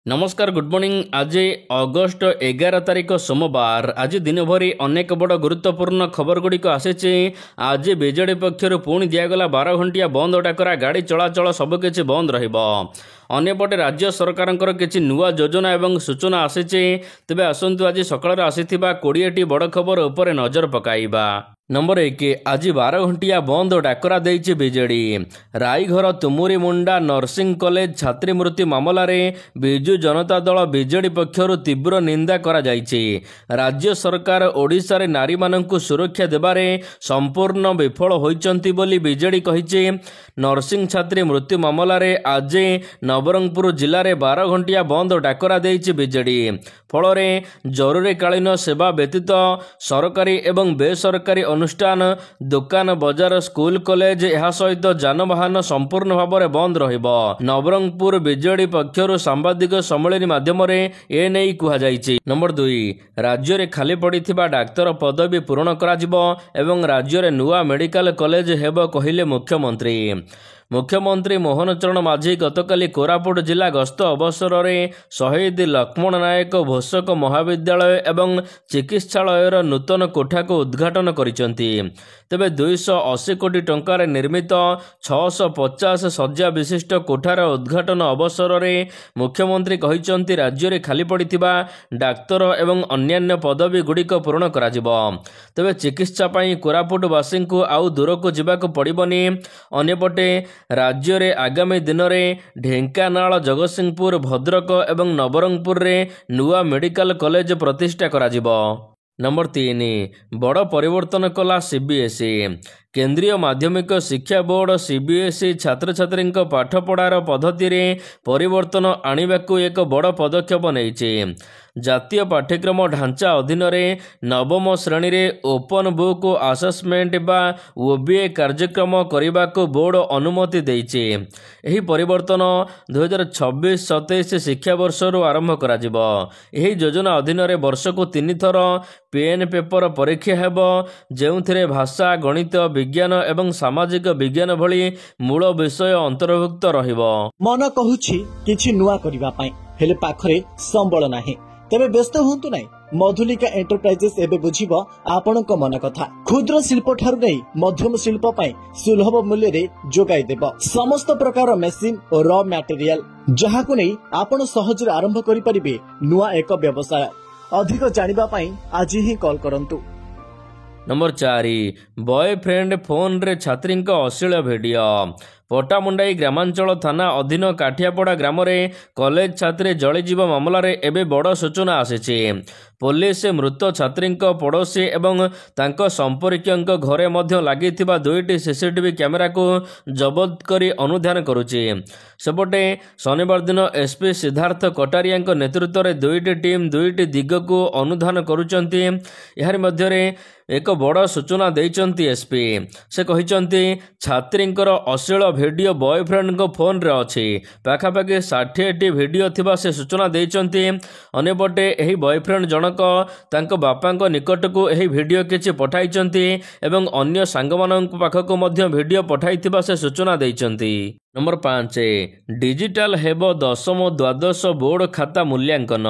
नमस्कार good morning. आज August 11 तारिख सोमवार। आज दिन भरी अनेक बड़ गुरुत्वपूर्ण खबर गुड़िक आसी। आज बीजेडी पक्षर पुणी दिगला 12 घंटिया बंद डाकरा, गाड़ी चलाचल सबकिछि बंद रपटे राज्य सरकार किसी नुआ योजना और सूचना आसी। तेज आसतु आज सकाल आसीथिबा 20टी बड़ खबर उपर नजर पकाइबा। नंबर 1, आज 12 घंटिया बंद डाकरा देइछि बीजेडी। रायघर तुमुरी मुंडा नर्सिंग कॉलेज छात्री मृत्यु मामला रे बिजु जनता दल बीजेडी पक्षर तीव्र निंदा करा जाइछि। राज्य सरकार ओडिशा रे नारी माननकु सुरक्षा देबारे संपूर्ण विफल होइचंती बोली बीजेडी कहिछि। नर्सिंग छात्री मृत्यु मामला रे आज नवरंगपुर जिले में 12 घंटिया बंद डाकरा देइछि बीजेडी। फल जरूरीकालीन सेवा व्यतीत सरकारी एवं बेसरकारी अनुष्ठान, दुकान बजार, स्कूल, कॉलेज यह सहित जानवाहन संपूर्ण भाव में बंद रहिबो। नवरंगपुर बीजेडी पक्षर सांबादिक सम्मेलन माध्यम एने कहुଯାଇଛି। नंबर 2, राज्य में खाली पड़िथिबा डाक्तर पदवी पूरण कराजिबो एवं राज्य में नुआ मेडिकल कॉलेज हेबो कहिले मुख्यमंत्री। मुख्यमंत्री मोहन चरण माझी गतकाली कोरापुट जिला गस्त अवसर में शहीद लक्ष्मण नायक भोसक महाविद्यालय एवं चिकित्सालयर नूतन कोठा को उद्घाटन करिसेंती। तेबे 280 कोटी टंकार निर्मित 650 शज्या विशिष्ट कोठार उद्घाटन अवसर में मुख्यमंत्री कहिसेंती राज्य में खाली पड़िथिबा डाक्तर एवं अन्यान्य पदवी गुड़िक पूरण कराजिबो। तेबे चिकित्सा पई कोरापुटवासी को आउ दूर को जिबाक पड़िबनी। अन्यपटे राज्य रे आगामी दिन में ढेंकानाल, जगतसिंहपुर, भद्रक एवं नवरंगपुर रे नुआ मेडिकल कॉलेज प्रतिष्ठा कराजिबो। नंबर 3, बड़ परिवर्तन कला सीबीएसई। केंद्रीय माध्यमिक शिक्षा बोर्ड सीबीएसई छात्र छात्री पाठपढ़ार पद्धति रे परिवर्तन आनिबाकु एक बड़ पदक्षेप नेइछि। जातीय पाठ्यक्रम ढांचा अधीन रे नवम श्रेणी रे ओपन बुक असेसमेंट बा ओबीए कार्यक्रम करने बोर्ड अनुमति देइछि। एही परिवर्तन 2026-27 शिक्षा वर्ष आरंभ कराजिबो। एही योजना अधीन रे वर्ष को 3 थर पेन पेपर परीक्षा हेबो, जेउथिरे भाषा, गणित, विज्ञान एवं सामाजिक विज्ञान भली मूल विषय अंतर्भुक्त रहिबो। मन कहूछि किछि नुआ करिबा पई, हेले पाखरे संबळ नाही। तेबे व्यस्त हुंतु नाही। मधुलिका एंटरप्राइजेस एबे बुझिबो आपणक मन कथा। क्षुद्र शिल्प ठारु नै मध्यम शिल्प पई सुलभ मूल्य रे जोगाई देबो समस्त प्रकार मेसिन और रॉ मटेरियल, जहाकु नै आपण सहज रे आरंभ करि परिबे नुआ एक व्यवसाय। अधिक जानिबा पई आज ही कॉल करंतु। नंबर 4, बॉयफ्रेंड फोन रे छात्री अश्लील वीडियो। पटामुंडाई ग्रामांचल थाना अधीन काठियापड़ा ग्राम में कॉलेज छात्री जलिजीव मामला रे एबे बड़ सूचना आसीछि। पुलिस मृत छात्री पड़ोशी एवं तांको संपर्कीय घरे मध्य लागिथिबा 2टी सीसीटीवी कैमेरा को जबत करी अनुध्यान करुछि। सेपटे शनिवार दिन एसपी सिद्धार्थ कटारिया नेतृत्व में 2टी टीम 2टी दिग को अनुधान करुचंती। यार मध्यरे एक बड़ सूचना देइचंती एसपी। से कहिचंती छात्रींकर अश्लील वीडियो बॉयफ्रेंड फोन रे अछि। पाखापाखि 60टी वीडियो थिबा से सूचना देइचंती। अन्यपटे एही बॉयफ्रेंड जनक तांको बापांको निकट को एही वीडियो किछि पठाइचंती एवं अन्य सांगमानक पाखको मध्य वीडियो पठाइथिबा से सूचना देइचंती। नंबर 5, डिजिटल हेबो 10म द्वादश बोर्ड खाता मूल्यांकन।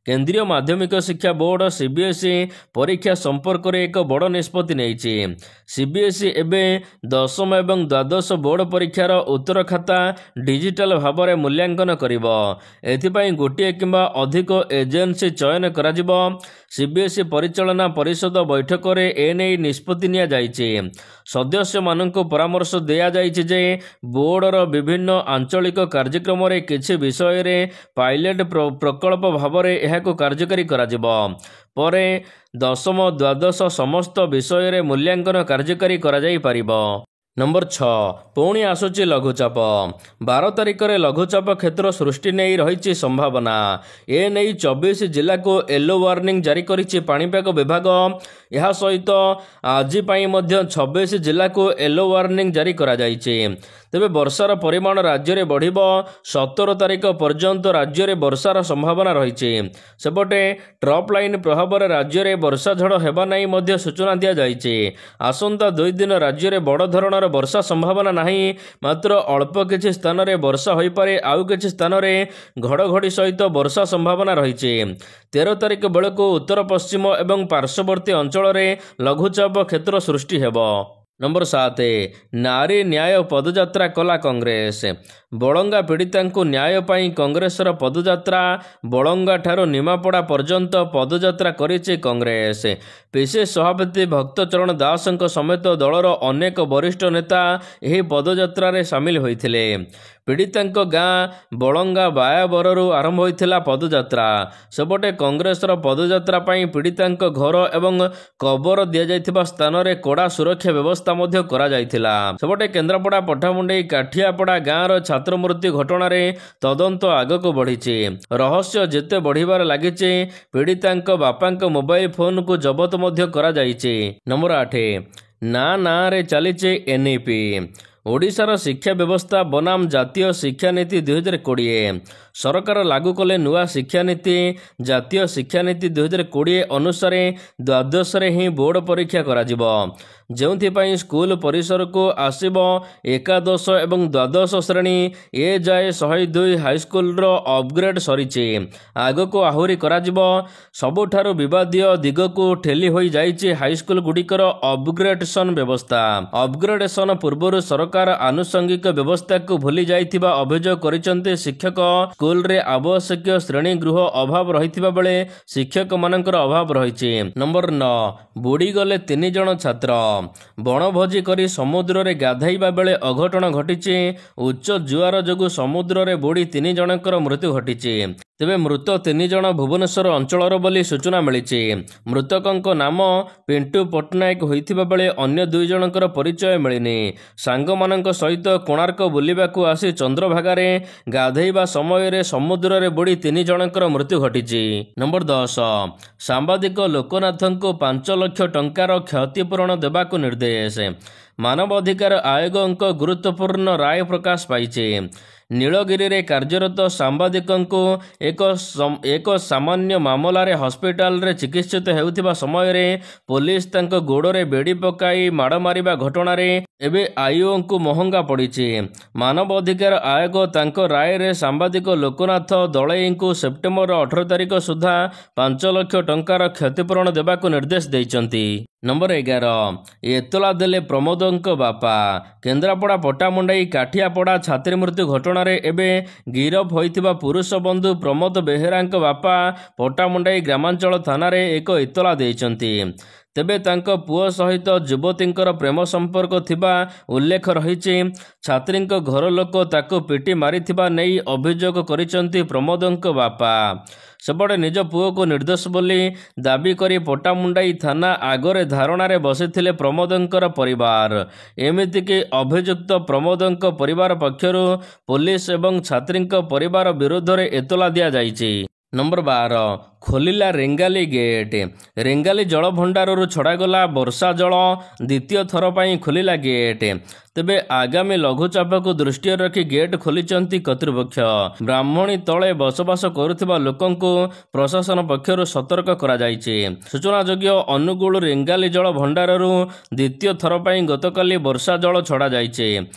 केंद्रीय माध्यमिक शिक्षा बोर्ड सीबीएसई परीक्षा संपर्क में एक बड़ निष्पत्ति नेइछि। सीबीएसई एबे 10म एवं द्वादश बोर्ड परीक्षार उत्तर खाता डिजिटल भाव में मूल्यांकन करिबो। एथिपाई गोटिए किंबा अधिक एजेंसी चयन कराजिबो। सीबीएसई परिचालना परिषद बैठक में एने निष्पत्ति निया जाइछि। सदस्य माननको परामर्श दिया जाइछि जे बोर्डर विभिन्न आंचलिक कार्यक्रम रे किछि विषय रे पायलट प्रकल्प भाव में एहाको कार्यकारी कराजिबो। परे 10ମ द्वादश समस्त विषय रे मूल्यांकन कार्यकारी करा जाई परिबो। नंबर 6, पुणी आसुची लघुचाप। 12 तारिख में लघुचाप क्षेत्र सृष्टि नहीं रही संभावना। ए नहीं 24 जिला को येलो वार्निंग जारी करिछि पाणीपाग विभाग। यह सहित आज 26 जिला को येलो वार्निंग जारी करा जाइछि। ତେବେ ବର୍ଷାର ପରିମାଣ ରାଜ୍ୟରେ ବଢ଼ିବ। 17 ତାରିଖ ପର୍ଯ୍ୟନ୍ତ ରାଜ୍ୟରେ ବର୍ଷାର ସମ୍ଭାବନା ରହିଛି। ସେପଟେ ଟ୍ରପ୍ ଲାଇନ୍ ପ୍ରଭାବରେ ରାଜ୍ୟରେ ବର୍ଷା ଝଡ଼ ହେବା ନେଇ ମଧ୍ୟ ସୂଚନା ଦିଆଯାଇଛି। ଆସନ୍ତା 2 ଦିନ ରାଜ୍ୟରେ ବଡ଼ ଧରଣର ବର୍ଷା ସମ୍ଭାବନା ନାହିଁ, ମାତ୍ର ଅଳ୍ପ କିଛି ସ୍ଥାନରେ ବର୍ଷା ହୋଇପାରେ। ଆଉ କିଛି ସ୍ଥାନରେ ଘଡ଼ଘଡ଼ି ସହିତ ବର୍ଷା ସମ୍ଭାବନା ରହିଛି। 13 ତାରିଖ ବେଳକୁ ଉତ୍ତର ପଶ୍ଚିମ ଏବଂ ପାର୍ଶ୍ୱବର୍ତ୍ତୀ ଅଞ୍ଚଳରେ ଲଘୁଚାପ କ୍ଷେତ୍ର ସୃଷ୍ଟି ହେବ। ନମ୍ବର 7, ନାରୀ ନ୍ୟାୟ ପଦଯାତ୍ରା କଲା କଂଗ୍ରେସ। ବଳଙ୍ଗା ପୀଡ଼ିତାଙ୍କୁ ନ୍ୟାୟ ପାଇଁ କଂଗ୍ରେସର ପଦଯାତ୍ରା। ବଳଙ୍ଗାଠାରୁ ନିମାପଡ଼ା ପର୍ଯ୍ୟନ୍ତ ପଦଯାତ୍ରା କରିଛି କଂଗ୍ରେସ। ପିସିସି ସଭାପତି ଭକ୍ତଚରଣ ଦାସଙ୍କ ସମେତ ଦଳର ଅନେକ ବରିଷ୍ଠ ନେତା ଏହି ପଦଯାତ୍ରାରେ ସାମିଲ ହୋଇଥିଲେ। ପୀଡ଼ିତାଙ୍କ ଗାଁ ବଳଙ୍ଗା ବାୟାବରରୁ ଆରମ୍ଭ ହୋଇଥିଲା ପଦଯାତ୍ରା। ସେପଟେ କଂଗ୍ରେସର ପଦଯାତ୍ରା ପାଇଁ ପୀଡ଼ିତାଙ୍କ ଘର ଏବଂ କବର ଦିଆଯାଇଥିବା ସ୍ଥାନରେ କଡ଼ା ସୁରକ୍ଷା ବ୍ୟବସ୍ଥା ମଧ୍ୟ କରାଯାଇଥିଲା। ସେପଟେ କେନ୍ଦ୍ରାପଡ଼ା ପଟ୍ଟାମୁଣ୍ଡାଇ କାଠିଆପଡ଼ା ଗାଁର ଛାତ୍ର ମୃତ୍ୟୁ ଘଟଣାରେ ତଦନ୍ତ ଆଗକୁ ବଢ଼ିଛି। ରହସ୍ୟ ଯେତେ ବଢ଼ିବାରେ ଲାଗିଛି, ପୀଡ଼ିତାଙ୍କ ବାପାଙ୍କ ମୋବାଇଲ ଫୋନକୁ ଜବତ ମଧ୍ୟ କରାଯାଇଛି। ନମ୍ବର 8, ନାଁରେ ଚାଲିଛି ଏନ୍ଇପି। ଓଡ଼ିଶାର ଶିକ୍ଷା ବ୍ୟବସ୍ଥା ବନାମ ଜାତୀୟ ଶିକ୍ଷାନୀତି 2020। ସରକାର ଲାଗୁ କଲେ ନୂଆ ଶିକ୍ଷାନୀତି। ଜାତୀୟ ଶିକ୍ଷାନୀତି 2020 ଅନୁସାରେ ଦ୍ୱାଦଶରେ ହିଁ ବୋର୍ଡ଼ ପରୀକ୍ଷା କରାଯିବ, ଯେଉଁଥିପାଇଁ ସ୍କୁଲ ପରିସରକୁ ଆସିବ ଏକାଦଶ ଏବଂ ଦ୍ୱାଦଶ ଶ୍ରେଣୀ। ଏ ଯାଏ 102 ହାଇସ୍କୁଲର ଅପଗ୍ରେଡ୍ ସରିଛି, ଆଗକୁ ଆହୁରି କରାଯିବ। ସବୁଠାରୁ ବିବାଦୀୟ ଦିଗକୁ ଠେଲି ହୋଇଯାଇଛି ହାଇସ୍କୁଲଗୁଡ଼ିକର ଅପଗ୍ରେଡେସନ୍ ବ୍ୟବସ୍ଥା। ଅପଗ୍ରେଡେସନ୍ ପୂର୍ବରୁ ସରକାର ଆନୁଷଙ୍ଗିକ ବ୍ୟବସ୍ଥାକୁ ଭୁଲି ଯାଇଥିବା ଅଭିଯୋଗ କରିଛନ୍ତି ଶିକ୍ଷକ। ସ୍କୁଲରେ ଆବଶ୍ୟକୀୟ ଶ୍ରେଣୀ ଗୃହ ଅଭାବ ରହିଥିବା ବେଳେ ଶିକ୍ଷକମାନଙ୍କର ଅଭାବ ରହିଛି। ନମ୍ବର 9, ବୁଡ଼ିଗଲେ 3 ଜଣ ଛାତ୍ର। ବଣଭୋଜି କରି ସମୁଦ୍ରରେ ଗାଧୋଇବା ବେଳେ ଅଘଟଣ ଘଟିଛି। ଉଚ୍ଚ ଜୁଆର ଯୋଗୁଁ ସମୁଦ୍ରରେ ବୁଡ଼ି 3 ଜଣଙ୍କର ମୃତ୍ୟୁ ଘଟିଛି। ତେବେ ମୃତ 3 ଜଣ ଭୁବନେଶ୍ୱର ଅଞ୍ଚଳର ବୋଲି ସୂଚନା ମିଳିଛି। ମୃତକଙ୍କ ନାମ ପିଣ୍ଟୁ ପଟ୍ଟନାୟକ ହୋଇଥିବା ବେଳେ ଅନ୍ୟ 2 ଜଣଙ୍କର ପରିଚୟ ମିଳିନି। ସାଙ୍ଗମାନଙ୍କ ସହିତ କୋଣାର୍କ ବୁଲିବାକୁ ଆସି ଚନ୍ଦ୍ରଭାଗାରେ ଗାଧୋଇବା ସମୟରେ ସମୁଦ୍ରରେ ବୁଡ଼ି 3 ଜଣଙ୍କର ମୃତ୍ୟୁ ଘଟିଛି। ନମ୍ବର 10, ସାମ୍ବାଦିକ ଲୋକନାଥଙ୍କୁ 5 ଲକ୍ଷ ଟଙ୍କାର କ୍ଷତିପୂରଣ ଦେବାକୁ ନିର୍ଦ୍ଦେଶ। ମାନବ ଅଧିକାର ଆୟୋଗଙ୍କ ଗୁରୁତ୍ୱପୂର୍ଣ୍ଣ ରାୟ ପ୍ରକାଶ ପାଇଛି। ନୀଳଗିରିରେ କାର୍ଯ୍ୟରତ ସାମ୍ବାଦିକଙ୍କୁ ଏକ ସାମାନ୍ୟ ମାମଲାରେ ହସ୍ପିଟାଲରେ ଚିକିତ୍ସିତ ହେଉଥିବା ସମୟରେ ପୋଲିସ ତାଙ୍କ ଗୋଡ଼ରେ ବେଡ଼ି ପକାଇ ମାଡ଼ ମାରିବା ଘଟଣାରେ ଏବେ ଆଇଓଙ୍କୁ ମହଙ୍ଗା ପଡ଼ିଛି। ମାନବ ଅଧିକାର ଆୟୋଗ ତାଙ୍କ ରାୟରେ ସାମ୍ବାଦିକ ଲୋକନାଥ ଦଳେଇଙ୍କୁ ସେପ୍ଟେମ୍ବର 18 ତାରିଖ ସୁଦ୍ଧା 5 ଲକ୍ଷ ଟଙ୍କାର କ୍ଷତିପୂରଣ ଦେବାକୁ ନିର୍ଦ୍ଦେଶ ଦେଇଛନ୍ତି। ନମ୍ବର 11, ଏତଲା ଦେଲେ ପ୍ରମୋଦଙ୍କ ବାପା। କେନ୍ଦ୍ରାପଡ଼ା ପଟ୍ଟାମୁଣ୍ଡାଇ କାଠିଆପଡ଼ା ଛାତ୍ରୀ ମୃତ୍ୟୁ ଘଟଣାରେ ଏବେ ଗିରଫ ହୋଇଥିବା ପୁରୁଷ ବନ୍ଧୁ ପ୍ରମୋଦ ବେହେରାଙ୍କ ବାପା ପଟ୍ଟାମୁଣ୍ଡାଇ ଗ୍ରାମାଞ୍ଚଳ ଥାନାରେ ଏକ ଏତଲା ଦେଇଛନ୍ତି। ତେବେ ତାଙ୍କ ପୁଅ ସହିତ ଯୁବତୀଙ୍କର ପ୍ରେମ ସମ୍ପର୍କ ଥିବା ଉଲ୍ଲେଖ ରହିଛି। ଛାତ୍ରୀଙ୍କ ଘର ଲୋକ ତାକୁ ପିଟି ମାରିଥିବା ନେଇ ଅଭିଯୋଗ କରିଛନ୍ତି ପ୍ରମୋଦଙ୍କ ବାପା। ସେପଟେ ନିଜ ପୁଅକୁ ନିର୍ଦ୍ଦୋଷ ବୋଲି ଦାବି କରି ପଟ୍ଟାମୁଣ୍ଡାଇ ଥାନା ଆଗରେ ଧାରଣାରେ ବସିଥିଲେ ପ୍ରମୋଦଙ୍କର ପରିବାର। ଏମିତିକି ଅଭିଯୁକ୍ତ ପ୍ରମୋଦଙ୍କ ପରିବାର ପକ୍ଷରୁ ପୋଲିସ ଏବଂ ଛାତ୍ରୀଙ୍କ ପରିବାର ବିରୁଦ୍ଧରେ ଏତଲା ଦିଆଯାଇଛି। ନମ୍ବର 12, ଖୋଲିଲା ରେଙ୍ଗାଲି ଗେଟ୍। ରେଙ୍ଗାଲି ଜଳଭଣ୍ଡାରରୁ ଛଡ଼ାଗଲା ବର୍ଷା ଜଳ। ଦ୍ୱିତୀୟ ଥର ପାଇଁ ଖୋଲିଲା ଗେଟ୍। ତେବେ ଆଗାମୀ ଲଘୁଚାପକୁ ଦୃଷ୍ଟିରେ ରଖି ଗେଟ୍ ଖୋଲିଛନ୍ତି କର୍ତ୍ତୃପକ୍ଷ। ବ୍ରାହ୍ମଣୀ ତଳେ ବସବାସ କରୁଥିବା ଲୋକଙ୍କୁ ପ୍ରଶାସନ ପକ୍ଷରୁ ସତର୍କ କରାଯାଇଛି। ସୂଚନାଯୋଗ୍ୟ, ଅନୁଗୁଳ ରେଙ୍ଗାଲି ଜଳ ଭଣ୍ଡାରରୁ ଦ୍ୱିତୀୟ ଥର ପାଇଁ ଗତକାଲି ବର୍ଷା ଜଳ ଛଡ଼ାଯାଇଛି।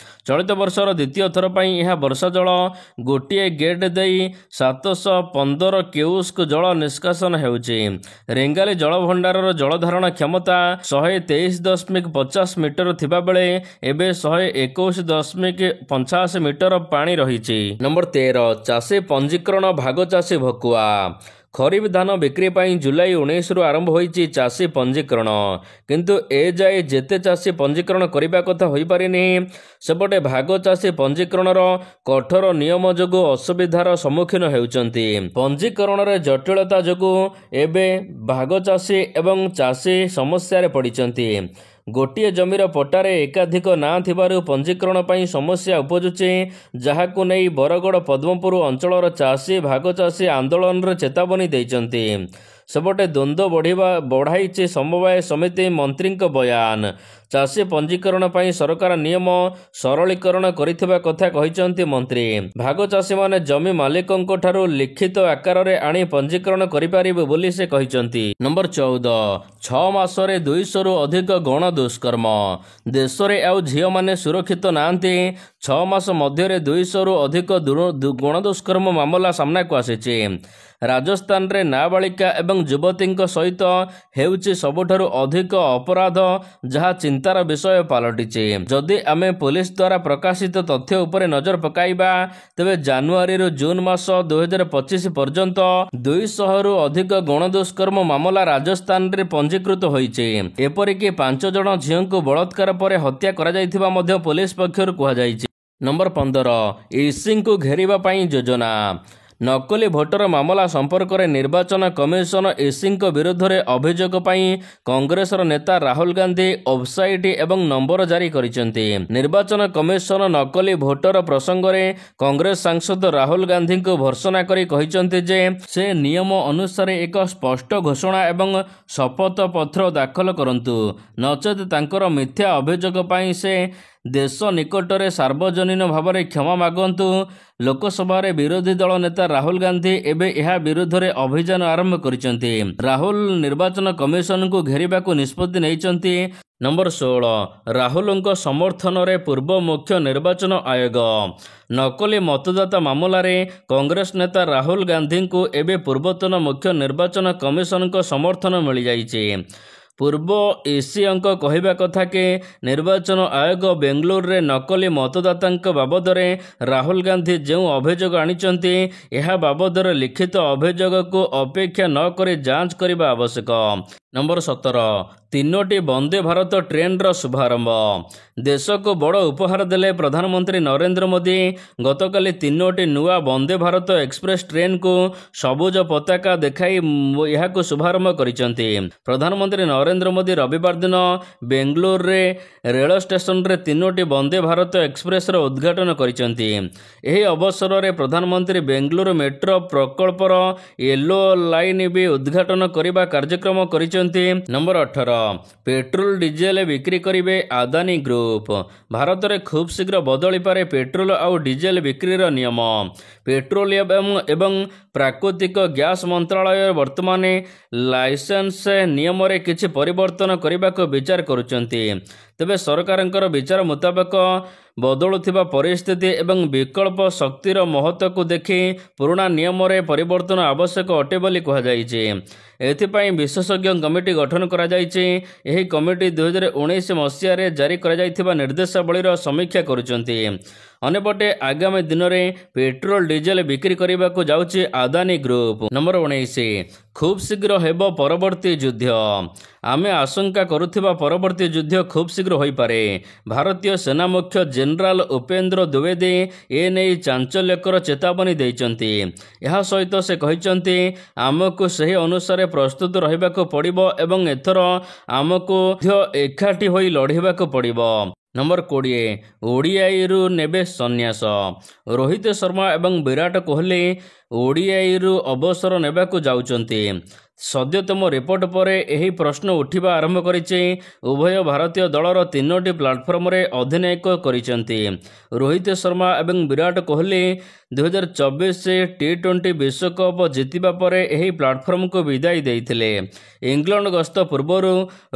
ଚଳିତ ବର୍ଷର ଦ୍ୱିତୀୟ ଥର ପାଇଁ ଏହା ବର୍ଷା ଜଳ। ଗୋଟିଏ ଗେଟ୍ ଦେଇ 715 କ୍ୟୁସେକ୍ ଜଳ ନିଷ୍କାସନ ହେଉଛି। ରେଙ୍ଗାଲି ଜଳଭଣ୍ଡାରର ଜଳଧାରଣ କ୍ଷମତା 123.50 ମିଟର ଥିବାବେଳେ ଏବେ 121.85 ମିଟର ପାଣି ରହିଛି। ନମ୍ବର 13, ଚାଷୀ ପଞ୍ଜୀକରଣ ଭାଗ ଚାଷୀ ଭକୁଆ। ଖରିଫ ଧାନ ବିକ୍ରି ପାଇଁ ଜୁଲାଇ 19ରୁ ଆରମ୍ଭ ହୋଇଛି ଚାଷୀ ପଞ୍ଜୀକରଣ, କିନ୍ତୁ ଏଯାଏ ଯେତେ ଚାଷୀ ପଞ୍ଜୀକରଣ କରିବା କଥା ହୋଇପାରିନି। ସେପଟେ ଭାଗ ଚାଷୀ ପଞ୍ଜୀକରଣର କଠୋର ନିୟମ ଯୋଗୁଁ ଅସୁବିଧାର ସମ୍ମୁଖୀନ ହେଉଛନ୍ତି। ପଞ୍ଜୀକରଣରେ ଜଟିଳତା ଯୋଗୁଁ ଏବେ ଭାଗ ଚାଷୀ ଏବଂ ଚାଷୀ ସମସ୍ୟାରେ ପଡ଼ିଛନ୍ତି। ଗୋଟିଏ ଜମିର ପଟ୍ଟାରେ ଏକାଧିକ ନାଁ ଥିବାରୁ ପଞ୍ଜୀକରଣ ପାଇଁ ସମସ୍ୟା ଉପୁଜୁଛି, ଯାହାକୁ ନେଇ ବରଗଡ଼ ପଦ୍ମପୁର ଅଞ୍ଚଳର ଚାଷୀ ଭାଗ ଚାଷୀ ଆନ୍ଦୋଳନରେ ଚେତାବନୀ ଦେଇଛନ୍ତି। ସେପଟେ ଦ୍ୱନ୍ଦ୍ୱ ବଢ଼ାଇଛି ସମବାୟ ସମିତି ମନ୍ତ୍ରୀଙ୍କ ବୟାନ। ଚାଷୀ ପଞ୍ଜୀକରଣ ପାଇଁ ସରକାର ନିୟମ ସରଳୀକରଣ କରିଥିବା କଥା କହିଛନ୍ତି ମନ୍ତ୍ରୀ। ଭାଗ ଚାଷୀମାନେ ଜମି ମାଲିକଙ୍କ ଠାରୁ ଲିଖିତ ଆକାରରେ ଆଣି ପଞ୍ଜୀକରଣ କରିପାରିବେ ବୋଲି ସେ କହିଛନ୍ତି। ନମ୍ବର 14, 6 ମାସରେ 200ରୁ ଅଧିକ ଗଣ ଦୁଷ୍କର୍ମ। ଦେଶରେ ଆଉ ଝିଅମାନେ ସୁରକ୍ଷିତ ନାହାନ୍ତି। 6 ମାସ ମଧ୍ୟରେ 200ରୁ ଅଧିକ ଗଣ ଦୁଷ୍କର୍ମ ମାମଲା ସାମ୍ନାକୁ ଆସିଛି। ରାଜସ୍ଥାନରେ ନାବାଳିକା ଏବଂ ଯୁବତୀଙ୍କ ସହିତ ହେଉଛି ସବୁଠାରୁ ଅଧିକ ଅପରାଧ, ଯାହା ଚିନ୍ତାର ବିଷୟ ପାଲଟିଛି। ଯଦି ଆମେ ପୋଲିସ ଦ୍ୱାରା ପ୍ରକାଶିତ ତଥ୍ୟ ଉପରେ ନଜର ପକାଇବା, ତେବେ ଜାନୁଆରୀରୁ ଜୁନ ମାସ 2025 ପର୍ଯ୍ୟନ୍ତ 200ରୁ ଅଧିକ ଗଣ ଦୁଷ୍କର୍ମ ମାମଲା ରାଜସ୍ଥାନରେ ପଞ୍ଜୀକୃତ ହୋଇଛି। ଏପରିକି 5 ଜଣ ଝିଅଙ୍କୁ ବଳାତ୍କାର ପରେ ହତ୍ୟା କରାଯାଇଥିବା ମଧ୍ୟ ପୋଲିସ ପକ୍ଷରୁ କୁହାଯାଇଛି। ନମ୍ବର 15, ଇସିଙ୍କୁ ଘେରିବା ପାଇଁ ଯୋଜନା। ନକଲି ଭୋଟର ମାମଲା ସମ୍ପର୍କରେ ନିର୍ବାଚନ କମିଶନ ଇସିଙ୍କ ବିରୁଦ୍ଧରେ ଅଭିଯୋଗ ପାଇଁ କଂଗ୍ରେସର ନେତା ରାହୁଲ ଗାନ୍ଧୀ ୱେବସାଇଟ୍ ଏବଂ ନମ୍ବର ଜାରି କରିଛନ୍ତି। ନିର୍ବାଚନ କମିଶନ ନକଲି ଭୋଟର ପ୍ରସଙ୍ଗରେ କଂଗ୍ରେସ ସାଂସଦ ରାହୁଲ ଗାନ୍ଧୀଙ୍କୁ ଭର୍ତ୍ସନା କରି କହିଛନ୍ତି ଯେ ସେ ନିୟମ ଅନୁସାରେ ଏକ ସ୍ପଷ୍ଟ ଘୋଷଣା ଏବଂ ଶପଥ ପତ୍ର ଦାଖଲ କରନ୍ତୁ, ନଚେତ୍ ତାଙ୍କର ମିଥ୍ୟା ଅଭିଯୋଗ ପାଇଁ ସେ ଦେଶ ନିକଟରେ ସାର୍ବଜନୀନ ଭାବରେ କ୍ଷମା ମାଗନ୍ତୁ। ଲୋକସଭାରେ ବିରୋଧୀ ଦଳ ନେତା ରାହୁଲ ଗାନ୍ଧୀ ଏବେ ଏହା ବିରୁଦ୍ଧରେ ଅଭିଯାନ ଆରମ୍ଭ କରିଛନ୍ତି। ରାହୁଲ ନିର୍ବାଚନ କମିଶନଙ୍କୁ ଘେରିବାକୁ ନିଷ୍ପତ୍ତି ନେଇଛନ୍ତି। ନମ୍ବର 16, ରାହୁଲଙ୍କ ସମର୍ଥନରେ ପୂର୍ବ ମୁଖ୍ୟ ନିର୍ବାଚନ ଆୟୋଗ। ନକଲି ମତଦାତା ମାମଲାରେ କଂଗ୍ରେସ ନେତା ରାହୁଲ ଗାନ୍ଧୀଙ୍କୁ ଏବେ ପୂର୍ବତନ ମୁଖ୍ୟ ନିର୍ବାଚନ କମିଶନଙ୍କ ସମର୍ଥନ ମିଳିଯାଇଛି। ପୂର୍ବ ଇସିଙ୍କ କହିବା କଥା କି ନିର୍ବାଚନ ଆୟୋଗ ବେଙ୍ଗାଲୁରୁରେ ନକଲି ମତଦାତାଙ୍କ ବାବଦରେ ରାହୁଲ ଗାନ୍ଧୀ ଯେଉଁ ଅଭିଯୋଗ ଆଣିଛନ୍ତି, ଏହା ବାବଦରେ ଲିଖିତ ଅଭିଯୋଗକୁ ଅପେକ୍ଷା ନ କରି ଯାଞ୍ଚ କରିବା ଆବଶ୍ୟକ। ନମ୍ବର 17, 3ଟି ବନ୍ଦେ ଭାରତ ଟ୍ରେନ୍ର ଶୁଭାରମ୍ଭ। ଦେଶକୁ ବଡ଼ ଉପହାର ଦେଲେ ପ୍ରଧାନମନ୍ତ୍ରୀ ନରେନ୍ଦ୍ର ମୋଦି। ଗତକାଲି 3ଟି ନୂଆ ବନ୍ଦେ ଭାରତ ଏକ୍ସପ୍ରେସ ଟ୍ରେନ୍କୁ ସବୁଜ ପତାକା ଦେଖାଇ ଏହାକୁ ଶୁଭାରମ୍ଭ କରିଛନ୍ତି। ପ୍ରଧାନମନ୍ତ୍ରୀ ନରେନ୍ଦ୍ର ମୋଦି ରବିବାର ଦିନ ବେଙ୍ଗାଲୁରୁରେ ରେଳ ଷ୍ଟେସନରେ 3ଟି ବନ୍ଦେ ଭାରତ ଏକ୍ସପ୍ରେସର ଉଦ୍ଘାଟନ କରିଛନ୍ତି। ଏହି ଅବସରରେ ପ୍ରଧାନମନ୍ତ୍ରୀ ବେଙ୍ଗାଲୁରୁ ମେଟ୍ରୋ ପ୍ରକଳ୍ପର ୟେଲୋ ଲାଇନ୍ ବି ଉଦ୍ଘାଟନ କରିବା କାର୍ଯ୍ୟକ୍ରମ କରିଛନ୍ତି। ନମ୍ବର 18, ପେଟ୍ରୋଲ ଡିଜେଲ ବିକ୍ରି କରିବେ ଆଦାନୀ ଗ୍ରୁପ। ଭାରତରେ ଖୁବ୍ ଶୀଘ୍ର ବଦଳିପାରେ ପେଟ୍ରୋଲ ଆଉ ଡିଜେଲ ବିକ୍ରିର ନିୟମ। ପେଟ୍ରୋଲିୟମ ଏବଂ ପ୍ରାକୃତିକ ଗ୍ୟାସ ମନ୍ତ୍ରାଳୟ ବର୍ତ୍ତମାନ ଲାଇସେନ୍ସ ନିୟମରେ କିଛି ପରିବର୍ତ୍ତନ କରିବାକୁ ବିଚାର କରୁଛନ୍ତି। ତେବେ ସରକାରଙ୍କର ବିଚାର ମୁତାବକ ବଦଳୁଥିବା ପରିସ୍ଥିତି ଏବଂ ବିକଳ୍ପ ଶକ୍ତିର ମହତ୍ତ୍ୱକୁ ଦେଖି ପୁରୁଣା ନିୟମରେ ପରିବର୍ତ୍ତନ ଆବଶ୍ୟକ ଅଟେ ବୋଲି କୁହାଯାଇଛି। ଏଥିପାଇଁ ବିଶେଷଜ୍ଞ କମିଟି ଗଠନ କରାଯାଇଛି। ଏହି କମିଟି 2019 ମସିହାରେ ଜାରି କରାଯାଇଥିବା ନିର୍ଦ୍ଦେଶାବଳୀର ସମୀକ୍ଷା କରୁଛନ୍ତି। ଅନ୍ୟପଟେ ଆଗାମୀ ଦିନରେ ପେଟ୍ରୋଲ ଡିଜେଲ ବିକ୍ରି କରିବାକୁ ଯାଉଛି ଆଦାନୀ ଗ୍ରୁପ। ନମ୍ବର 19, ଖୁବ୍ ଶୀଘ୍ର ହେବ ପରବର୍ତ୍ତୀ ଯୁଦ୍ଧ। ଆମେ ଆଶଙ୍କା କରୁଥିବା ପରବର୍ତ୍ତୀ ଯୁଦ୍ଧ ଖୁବ୍ ଶୀଘ୍ର ହୋଇପାରେ। ଭାରତୀୟ ସେନା ମୁଖ୍ୟ ଜେନେରାଲ ଉପେନ୍ଦ୍ର ଦ୍ୱିବେଦୀ ଏନେଇ ଚାଞ୍ଚଲ୍ୟକର ଚେତାବନୀ ଦେଇଛନ୍ତି। ଏହା ସହିତ ସେ କହିଛନ୍ତି, ଆମକୁ ସେହି ଅନୁସାରେ ପ୍ରସ୍ତୁତ ରହିବାକୁ ପଡ଼ିବ ଏବଂ ଏଥର ଆମକୁ ମଧ୍ୟ ଏକାଠି ହୋଇ ଲଢ଼ିବାକୁ ପଡ଼ିବ। ନମ୍ବର 20, ଓଡିଆଇରୁ ନେବେ ସନ୍ନ୍ୟାସ। ରୋହିତ ଶର୍ମା ଏବଂ ବିରାଟ କୋହଲି ଓଡିଆଇରୁ ଅବସର ନେବାକୁ ଯାଉଛନ୍ତି। ସଦ୍ୟତମ ରିପୋର୍ଟ ପରେ ଏହି ପ୍ରଶ୍ନ ଉଠିବା ଆରମ୍ଭ କରିଛି। ଉଭୟ ଭାରତୀୟ ଦଳର 3ଟି ପ୍ଲାଟଫର୍ମରେ ଅଧିନାୟକ କରିଛନ୍ତି। ରୋହିତ ଶର୍ମା ଏବଂ ବିରାଟ କୋହଲି 2024 T20 ବିଶ୍ୱକପ୍ ଜିତିବା ପରେ ଏହି ପ୍ଲାଟଫର୍ମକୁ ବିଦାୟ ଦେଇଥିଲେ। ଇଂଲଣ୍ଡ ଗସ୍ତ ପୂର୍ବରୁ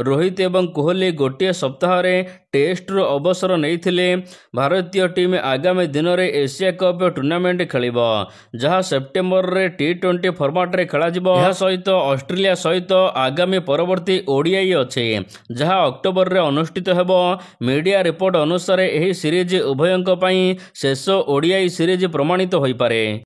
ରୋହିତ ଏବଂ କୋହଲି ଗୋଟିଏ ସପ୍ତାହରେ ଟେଷ୍ଟରୁ ଅବସର ନେଇଥିଲେ। ଭାରତୀୟ ଟିମ୍ ଆଗାମୀ ଦିନରେ ଏସିଆ କପ୍ ଟୁର୍ଣ୍ଣାମେଣ୍ଟ ଖେଳିବ, ଯାହା ସେପ୍ଟେମ୍ବରରେ T20 ଫର୍ମାଟରେ ଖେଳାଯିବ। ଏହା ସହିତ ଅଷ୍ଟ୍ରେଲିଆ ସହିତ ଆଗାମୀ ପରବର୍ତ୍ତୀ ଓଡିଆଇ ଅଛି, ଯାହା ଅକ୍ଟୋବରରେ ଅନୁଷ୍ଠିତ ହେବ। ମିଡିଆ ରିପୋର୍ଟ ଅନୁସାରେ ଏହି ସିରିଜ୍ ଉଭୟଙ୍କ ପାଇଁ ଶେଷ ଓଡିଆଇ ସିରିଜ୍ ପ୍ରମାଣିତ ହୋଇପାରେ।